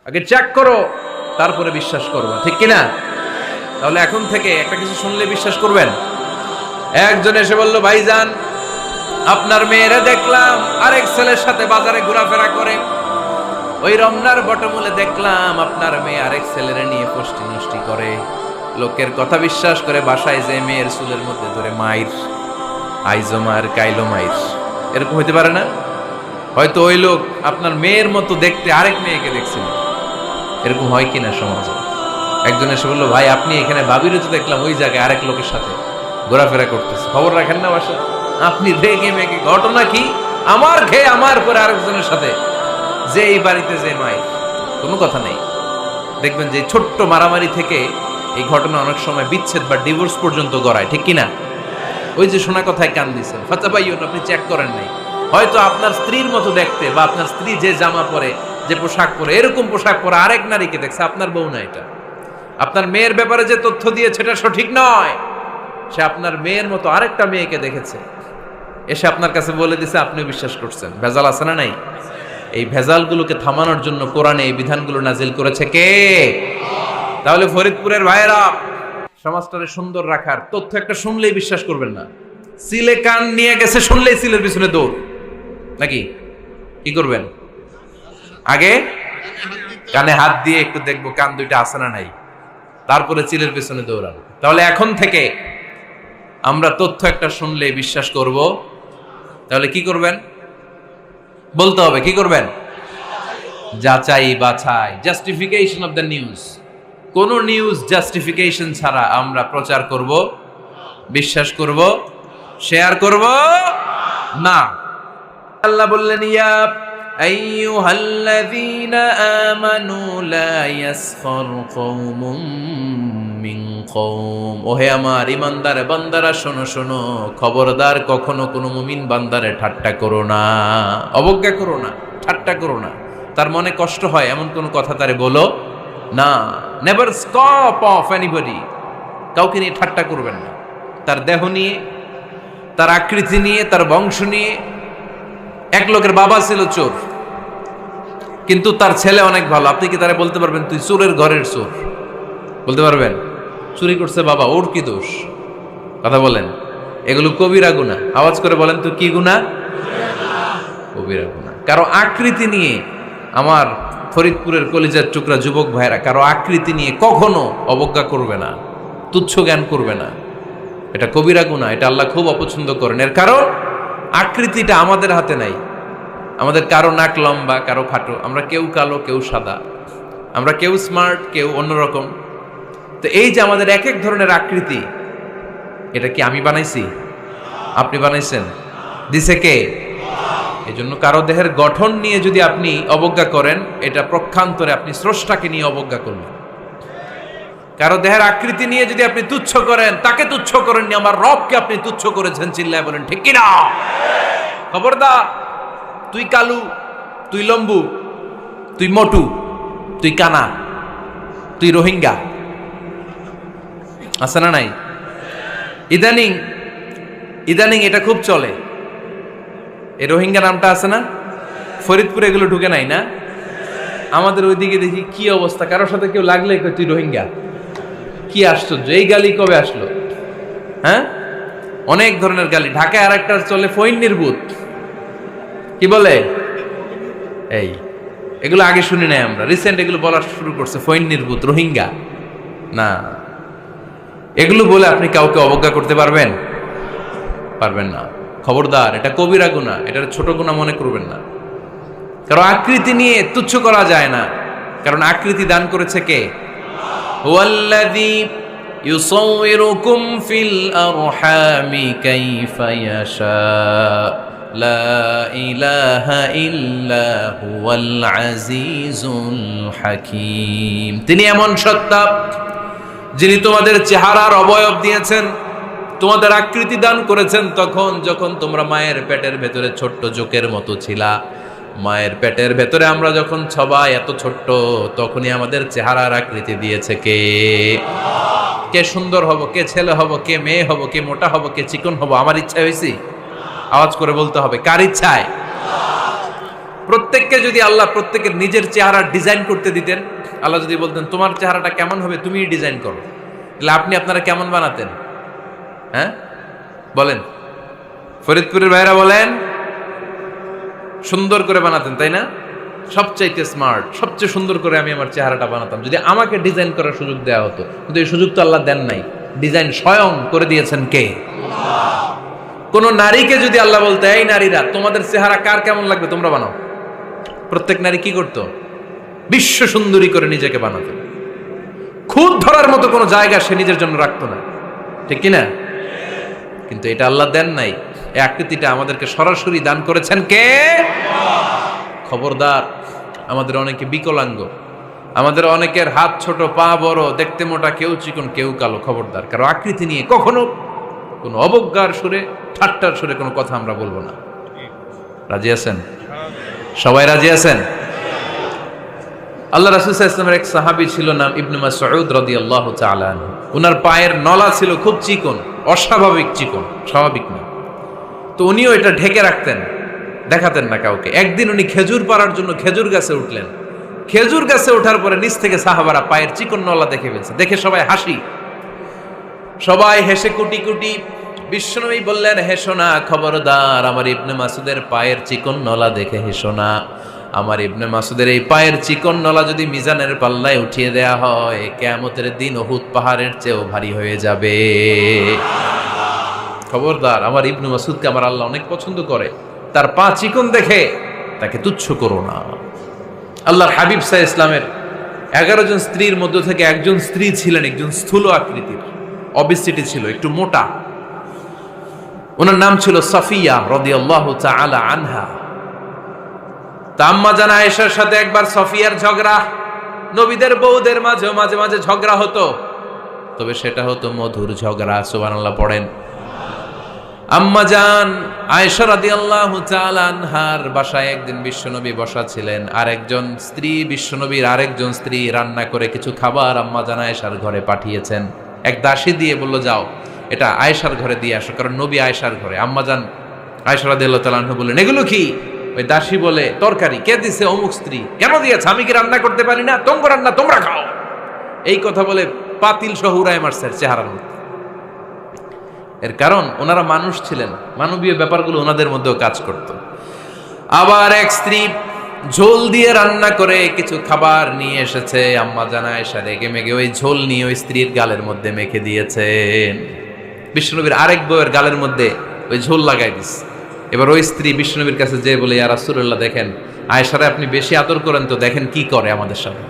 আগে চেক করো, তারপরে বিশ্বাস করবে, ঠিক কিনা? তাহলে এখন থেকে একটা কিছু শুনলে বিশ্বাস করবেন। একজন এসে বলল, ভাইজান আপনার মেয়েরা দেখলাম আরেক ছেলের সাথে বাজারে ঘোরাফেরা করে, ওই রমনার বটমূলে দেখলাম আপনার মেয়ে আরেক ছেলেরে নিয়ে ফষ্টি নষ্টি করে, লোকের কথা বিশ্বাস করে বাসায় যে মেয়ের চুলের মধ্যে ধরে মাইর, আইজো মার কাইলো মাইর। এরকম হইতে পারে না? হয়তো ওই লোক আপনার মেয়ের মতো দেখতে আরেক মেয়েকে দেখছিল। এরকম হয় কিনা সমাজে? একজন এসে বললো, ভাই আপনি এখানে ভাবিরও তো দেখলাম ওই জায়গায় আরেক লোকের সাথে ঘোরাফেরা করতেছে, খবর রাখেন না বাসা? আপনি দেখে মেয়েকে, ঘটনা কি? আমার খেয়ে আমার পরে আরেকজনের সাথে, যে এই বাড়িতে যে মাই, কোনো কথা নেই। দেখবেন যে ছোট্ট মারামারি থেকে এই ঘটনা অনেক সময় বিচ্ছেদ বা ডিভোর্স পর্যন্ত গড়ায়, ঠিক কিনা? ওই যে শোনা কথায় কান দিচ্ছেন, ফাঁচা পাইয়ন, আপনি চেক করেন নাই। হয়তো আপনার স্ত্রীর মতো দেখতে বা আপনার স্ত্রী যে জামা পরে, যে পোশাক পরে, এরকম পোশাক পরে আরেক নারীকে দেখছে, আপনার বউ না এটা। আপনার মেয়ের ব্যাপারে যে তথ্য দিয়েছে এটা সঠিক নয়, সে আপনার মেয়ের মতো আরেকটা মেয়েকে দেখেছে, এসে আপনার কাছে বলে দিছে, আপনিও বিশ্বাস করছেন। ভেজাল আছে না নাই? এই ভেজালগুলোকে থামানোর জন্য কোরআনে এই বিধানগুলো নাজিল করেছে কে? তাহলে ফরিদপুরের ভাইয়েরা, সমাজটারে সুন্দর রাখার তথ্য একটা শুনলেই বিশ্বাস করবেন না। সিলে কান নিয়ে গেছে শুনলেই সিলের পিছনে দৌড়, নাকি? কি করবেন? আগে কানে হাত দিয়ে একটু দেখবো কান দুইটা আছে না নাই, তারপরে চিলের পিছনে দৌড়ানো। তাহলে এখন থেকে আমরা তথ্য একটা শুনলেই বিশ্বাস করব। তাহলে কি করবেন? বলতে হবে কি করবেন? যাচাই বাছাই, জাস্টিফিকেশন অফ দ্য নিউজ। কোন নিউজ জাস্টিফিকেশন ছাড়া আমরা প্রচার করব, বিশ্বাস করব, শেয়ার করব না। আল্লাহ বললেন, ইয়া আইয়ুহাল্লাযীনা আমানু লা ইয়াসখার কওমুম মিন কওম। ওহে আমার ঈমানদার বান্দারা, শোনো শোনো, খবরদার কখনো কোনো মুমিন বান্দারে ঠাট্টা করো না, অবজ্ঞা করো না, ঠাট্টা করো না। তার মনে কষ্ট হয় এমন কোনো কথা তারে বলো না। Never scoff of anybody. কাউকে নিয়ে ঠাট্টা করবেন না, তার দেহ নিয়ে, তার আকৃতি নিয়ে, তার বংশ নিয়ে। এক লোকের বাবা ছিল চোর, কিন্তু তার ছেলে অনেক ভালো। আপনি কি তারা বলতে পারবেন তুই চোরের ঘরের চোর? বলতে পারবেন? চুরি করছে বাবা, ওর কি দোষ? কথা বলেন। এগুলো কবিরা গুনাহ। আওয়াজ করে বলেন তো, কি গুনাহ? কবিরা গুনাহ। কারো আকৃতি নিয়ে, আমার ফরিদপুরের কলিজার টুকরা যুবক ভাইরা, কারো আকৃতি নিয়ে কখনো অবজ্ঞা করবে না, তুচ্ছ জ্ঞান করবে না। এটা কবিরা গুনাহ, এটা আল্লাহ খুব অপছন্দ করেন। এর কারণ আকৃতিটা আমাদের হাতে নাই। আমাদের কারো নাক লম্বা, কারো খাটো, আমরা কেউ কালো, কেউ সাদা, আমরা কেউ স্মার্ট, কেউ অন্যরকম। তো এই যে আমাদের এক এক ধরনের আকৃতি, এটা কি আমি বানাইছি? আপনি বানাইছেন? দিছে কে? এই জন্য কারো দেহের গঠন নিয়ে যদি আপনি অবজ্ঞা করেন, এটা প্রক্ষান্তরে আপনি স্রষ্টাকে নিয়ে অবজ্ঞা করলেন। কারো দেহের আকৃতি নিয়ে যদি আপনি তুচ্ছ করেন, তাকে তুচ্ছ করেননি, আমার রবকে আপনি তুচ্ছ করেছেন। চিল্লায় বলেন ঠিক কিনা? খবরদার, তুই কালু, তুই লম্বু, তুই মোটু, তুই কানা, তুই রোহিঙ্গা, আছে না নাই? ইদানিং ইদানিং এটা খুব চলে। এই রোহিঙ্গা নামটা আছে না? ফরিদপুরে এগুলো ঢুকে নাই না? আমাদের ওইদিকে দেখি কি অবস্থা, কারোর সাথে কেউ লাগলে তুই রোহিঙ্গা। কি আশ্চর্য, এই গালি কবে আসলো? হ্যাঁ, অনেক ধরনের গালি। ঢাকায় আর একটা চলে ফইন্নির ভূত, কি বলে? এই এগুলো আগে শুনি নাই আমরা, রিসেন্ট এগুলো বলা শুরু করছে, ফইন্নির ভূত, রোহিঙ্গা। না, এগুলো বলে আপনি কাউকে অবজ্ঞা করতে পারবেন? পারবেন না। খবরদার, এটা কবিরা গুনাহ, এটা ছোট গুনাহ মনে করবেন না। কারণ আকৃতি নিয়ে তুচ্ছ করা যায় না, কারণ আকৃতি দান করেছে কে? হুয়াল্লাযী ইউসাউইরুকুম ফিল আরহামি কাইফা ইয়াশা, লা ইলাহা ইল্লা হুয়াল আজিজুল হাকীম। তিনি এমন সত্তা যিনি তোমাদের চেহারার অবয়ব দিয়েছেন, তোমাদের আকৃতি দান করেছেন তখন যখন তোমরা মায়ের পেটের ভেতরে ছোট্ট জোকের মতো ছিলা। মায়ের পেটের ভেতরে আমরা যখন সবাই এত ছোট্ট, তখনই আমাদের চেহারার আকৃতি দিয়েছে কে? কে সুন্দর হব, কে ছেলে হব, কে মেয়ে হব, কে মোটা হব, কে চিকন হব, আমার ইচ্ছা হয়েছি? আওয়াজ করে বলতে হবে, কার ইচ্ছায়? প্রত্যেককে যদি আল্লাহ প্রত্যেকের নিজের চেহারা ডিজাইন করতে দিতেন, আল্লাহ যদি বলতেন তোমার চেহারাটা কেমন হবে তুমিই ডিজাইন করো, তাহলে আপনি আপনারা কেমন বানাতেন? হ্যাঁ বলেন, ফরিদপুরের ভাইরা বলেন, সুন্দর করে বানাতেন তাই না? সবচাইতে স্মার্ট, সবচেয়ে সুন্দর করে আমি আমার চেহারাটা বানাতাম যদি আমাকে ডিজাইন করার সুযোগ দেওয়া হতো। কিন্তু এই সুযোগ তো আল্লাহ দেন নাই। ডিজাইন স্বয়ং করে দিয়েছেন কে? কোন নারীকে যদি আল্লাহ বলতে এই নারীরা তোমাদের চেহারা কার কেমন লাগবে তোমরা বানাও, প্রত্যেক নারী কি করতো? বিশ্ব সুন্দরী করে নিজেকে বানাতো। খুদ ধরার মতো কোনো জায়গা সে নিজের জন্য রাখতো না, ঠিক কিনা? কিন্তু এটা আল্লাহ দেন নাই। এই আকৃতিটা আমাদেরকে সরাসরি দান করেছেন কে? খবরদার, আমাদের অনেকে বিকলাঙ্গ, আমাদের অনেকের হাত ছোট, পা বড়, দেখতে মোটা, কেউ চিকন কেউ কালো। খবরদার, কারো আকৃতি নিয়ে কখনো কোনো অবজ্ঞার সুরে, ঠাট্টার সুরে কোনো কথা আমরা বলবো না। রাজি আছেন? সবাই রাজি আছেন? আল্লাহ রাসূল সাল্লাল্লাহু আলাইহি ওয়াসাল্লামের এক সাহাবী ছিল, নাম ইবনে মাসউদ রাদিয়াল্লাহু তাআলা আনহু। ওনার পায়ের নলা ছিল খুব চিকন, অস্বাভাবিক চিকন, স্বাভাবিক না। তো উনিও এটা ঢেকে রাখতেন, দেখাতেন না কাউকে। একদিন উনি খেজুর পাড়ার জন্য খেজুর গাছে উঠলেন। খেজুর গাছে ওঠার পরে নিচ থেকে সাহাবারা পায়ের চিকন নলা দেখে ফেলছে। দেখে সবাই হাসি, সবাই হেসে কুটি কুটি। বিশ্বনবী বললেন, হেসো না, খবরদার, আমার ইবনে মাসুদের পায়ের চিকন নলা দেখে হেসো না। আমার ইবনে মাসুদের এই পায়ের চিকন নলা যদি মিজানের পাল্লায় উঠিয়ে দেয়া হয়, কিয়ামতের দিন উহুদ পাহাড়ের চেয়েও ভারী হয়ে যাবে। খবরদার, আমার ইবনে মাসুদকে আমার আল্লাহ অনেক পছন্দ করে, তার পা চিকন দেখে তাকে তুচ্ছ করো না। আল্লাহর হাবিব সাল্লাল্লাহু আলাইহি ওয়াসাল্লামের 11 জন স্ত্রীর মধ্য থেকে একজন স্ত্রী ছিলেন একজন স্থূল আকৃতির, অবেসিটি ছিল, একটু মোটা। ওনার নাম ছিল সাফিয়া রাদিয়াল্লাহু তাআলা আনহা। আম্মা জান আয়েশার সাথে একবার সাফিয়ার ঝগড়া। নবীদের বউদের মাঝে মাঝে মাঝে ঝগড়া হতো, তবে সেটা হতো মধুর ঝগড়া। সুবহানাল্লাহ পড়েন। আম্মা জান আয়েশা রাদিয়াল্লাহু তাআলা আনহার বাসায় একদিন বিশ্বনবী বসা ছিলেন। আরেকজন স্ত্রী, বিশ্বনবীর আরেকজন স্ত্রী রান্না করে কিছু খাবার আম্মা জান আয়েশার ঘরে পাঠিয়েছেন। এক দাসী দিয়ে বলল, যাও এটা আয়েশার ঘরে দিয়ে আসো, কারণ নবী আয়েশার ঘরে। আম্মা জান আয়েশা রাদিয়াল্লাহু তাআলা আনহা বললেন, এগুলো কি? ওই দাসী বলে, তরকারি। কে দিছে? অমুক স্ত্রী। কেন দিয়েছে? আমি কি রান্না করতে পারি না? তোমরা রান্না তোমরা খাও। এই কথা বলে পাতিল সহ উড়ায় মারছে চেহারার মধ্যে। এর কারণ ওনারা মানুষ ছিলেন, মানবীয় ব্যাপারগুলো ওনাদের মধ্যেও কাজ করত। আবার এক স্ত্রী ঝোল দিয়ে রান্না করে কিছু খাবার নিয়ে এসেছে। আম্মা জান আয়েশা রেগে মেগে ওই ঝোল নিয়ে ওই স্ত্রীর গালের মধ্যে মেখে দিয়েছেন। বিশ্বনবীর আরেক বউয়ের গালের মধ্যে ওই ঝোল লাগাই দিচ্ছে। এবার ওই স্ত্রী বিশ্বনবীর কাছে যেয়ে বলে, ইয়া রাসূলুল্লাহ, দেখেন আয়েশারে আপনি বেশি আদর করেন তো, দেখেন কি করে আমাদের সাথে।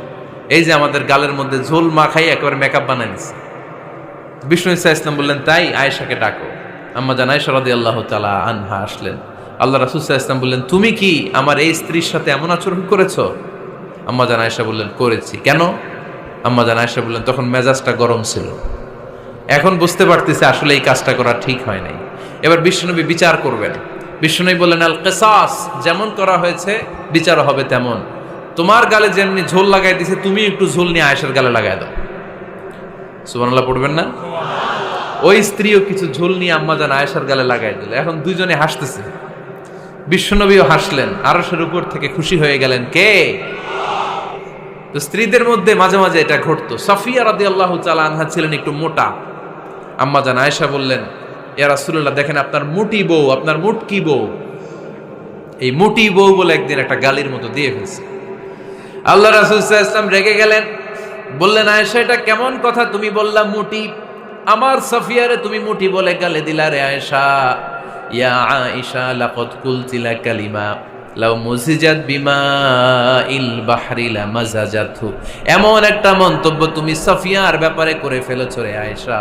এই যে আমাদের গালের মধ্যে ঝোল মাখাই একেবারে মেকআপ বানাই দিচ্ছে। বিষ্ণু ইসা ইসলাম বললেন, তাই আয়েশাকে ডাকো। আম্মা জান আয়েশা রাদিয়াল্লাহু তাআলা আনহা আসলেন। আল্লাহ রাসূল সাল্লাল্লাহু আলাইহি ওয়াসাল্লাম বললেন, তুমি কি আমার এই স্ত্রীর সাথে এমন আচরণ করেছো? আম্মা জান আয়েশা বললেন, করেছি। কেন? আম্মা জান আয়েশা বললেন, তখন মেজাজটা গরম ছিল, এখন বুঝতে পারতেছি আসলে এই কাজটা করা ঠিক হয় নাই। এবার বিশ্বনবী বিচার করবেন। বিশ্বনবী বললেন, আল কিসাস, যেমন করা হয়েছে বিচার হবে তেমন। তোমার গালে যেমনি ঝোল লাগাই দিছে, তুমি একটু ঝোল নিয়ে আয়েশার গালে লাগাই দাও। সুবহানাল্লাহ পড়বেন না? ওই স্ত্রীও কিছু ঝোল নিয়ে আম্মা জান আয়েশার গালে লাগাই দিল। এখন দুইজনে হাসতেছে, বিশ্বনবীও হাসলেন, আরশের উপর থেকে খুশি হয়ে গেলেন। কে? তো স্ত্রীদের মধ্যে মাঝে মাঝে এটা ঘটতো। সাফিয়া রাদিয়াল্লাহু তাআলা আনহা ছিলেন একটু মোটা। আম্মা জান আয়েশা বললেন, ইয়া রাসূলুল্লাহ, দেখেন আপনার মুটি বউ, আপনার মুটকি বউ, এই মুটি বউ বলে একদিন একটা গালির মতো দিয়ে ফেলছে। আল্লাহ রাসূল সাল্লাল্লাহু আলাইহি ওয়াসাল্লাম রেগে গেলেন, বললেন, আয়েশা এটা কেমন কথা তুমি বললা মুটি? আমার সাফিয়ারে তুমি মুটি বলে গালে দিলা রে আয়েশা। ইয়া আয়েশা লাকাদ কুলতি লা কালিমা লাউ মুজিজাত বিমাইল বাহরি লামাজাজাতহু। এমন একটা মন্তব্য তুমি সাফিয়ার ব্যাপারে করে ফেলেছো রে আয়েশা,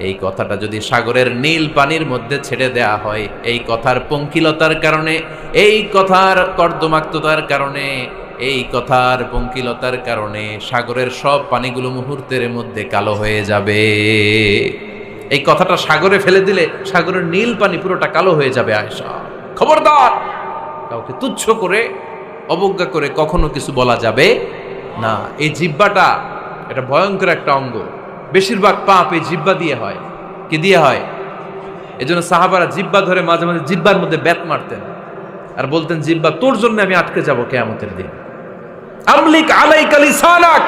এই কথাটা যদি সাগরের নীল পানির মধ্যে ছেড়ে দেয়া হয়, এই কথার পঙ্কিলতার কারণে, এই কথার কর্দমাক্ততার কারণে, এই কথার পঙ্কিলতার কারণে সাগরের সব পানিগুলো মুহূর্তের মধ্যে কালো হয়ে যাবে। এই কথাটা সাগরে ফেলে দিলে সাগরের নীল পানি পুরোটা কালো হয়ে যাবে। আয়েশা, খবরদার, কাউকে তুচ্ছ করে অবজ্ঞা করে কখনো কিছু বলা যাবে না। এই জিহ্বাটা এটা ভয়ঙ্কর একটা অঙ্গ। বেশিরভাগ পাপ এই জিহ্বা দিয়ে হয়। কি দিয়ে হয়? এজন্য সাহাবারা জিহ্বা ধরে মাঝে মাঝে জিহ্বার মধ্যে ব্যাত মারতেন। আর বলতেন জিহ্বা তোর জন্য আমি আটকে যাব কিয়ামতের দিন। আমলিক আলাইকা লিসানাক,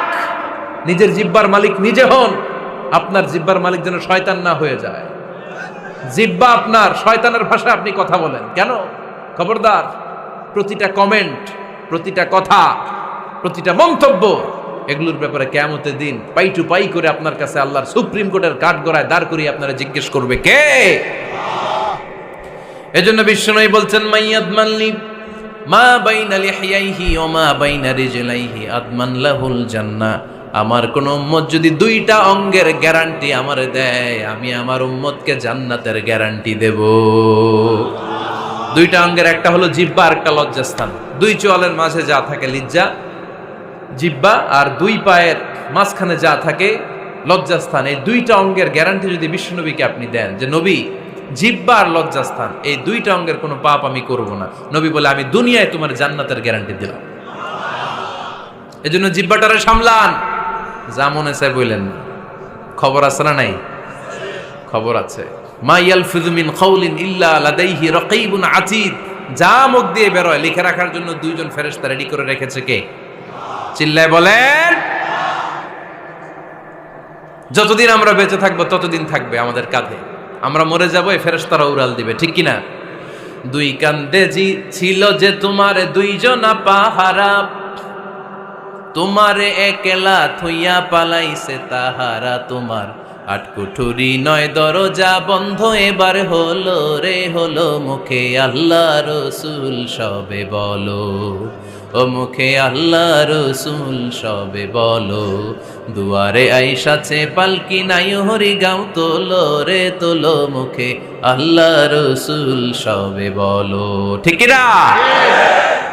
নিজের জিহ্বার মালিক নিজে হন। আপনার জিহ্বার মালিক যেন শয়তান না হয়ে যায়। জিহ্বা আপনার, শয়তানের ভাষায় আপনি কথা বলেন কেন? খবরদার, প্রতিটা কমেন্ট, প্রতিটা কথা, প্রতিটা মন্তব্য, এগুলোর ব্যাপারে কিয়ামতের দিন পাই টু পাই করে আপনার কাছে আল্লাহর সুপ্রিম কোর্টের কাঠগড়ায় দাঁড় করিয়ে আপনারা জিজ্ঞেস করবে কে? এজন্য বিশ্বনবী বলছেন মাইয়াদমানলি মা বাইনা লিহিয়াইহি ওয়া মা বাইনা রিজলাইহি আদমান লাহুল জান্নাহ। আমার কোন উম্মত যদি দুইটা অঙ্গের গ্যারান্টি আমারে দেয়, আমি আমার উম্মতকে জান্নাতের গ্যারান্টি দেব। দুইটা অঙ্গের, একটা হলো জিহ্বা আর একটা লজ্জাস্থান। দুই চোয়ালের মাঝে যা থাকে লিজ্জা জিহ্বা, আর দুই পায়ের মাঝখানে যা থাকে লজ্জাস্থান। এই দুইটা অঙ্গের গ্যারান্টি যদি বিশ্বনবীকে আপনি দেন যে নবী জিহ্বা আর লজ্জাস্থান এই দুইটা অঙ্গের কোনো পাপ আমি করব না, নবী বলে আমি দুনিয়ায় তোমার জান্নাতের গ্যারান্টি দিলাম। এজন্য জিহ্বাটারে সামলান, যা মনে চায় বললেন না। খবর আছে না নাই? খবর আছে। মা ইয়ালফিযু মিন কাউলিন ইল্লা লাদাইহি রাকীবুন আতীদ। যা মুখ দিয়ে বেরোয় লিখে রাখার জন্য দুইজন ফেরেশতা রেডি করে রেখেছে কে? চিল্লায় বলেন। যতদিন আমরা বেঁচে থাকবো ততদিন থাকবে আমাদের কাঁধে। আমরা মরে যাবো, এই ফেরেশতারা উড়াল দিবে, ঠিক কিনা? দুই কান্দে জি ছিল যে তোমার দুইজনা পাহারা, তোমারে একলা থইয়া পালাইছে তাহারা। তোমার আটকুঠুরি নয় দরজা বন্ধ এবার হলো রে হলো, মুখে আল্লাহ রসুল সবে বলো, ও মুখে আল্লাহ রসুল সবে বলো। দুয়ারে আইসাছে পালকি নাই হরি গাও তোলো রে তোলো, মুখে আল্লাহ রসুল সবে বলো, ঠিক না?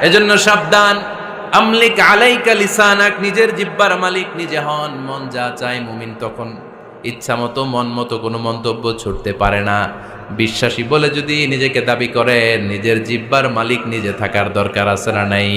এজন্য সাবধান। আমলিক আলাইকা লিসানাক, নিজের জিহ্বার মালিক নিজে হন। মন যা চায় মুমিন তখন ইচ্ছা মতো মন মতো কোনো মন্তব্য ছুটতে পারে না। বিশ্বাসী বলে যদি নিজেকে দাবি করেন, নিজের জিহ্বার মালিক নিজে থাকার দরকার আছে না নাই?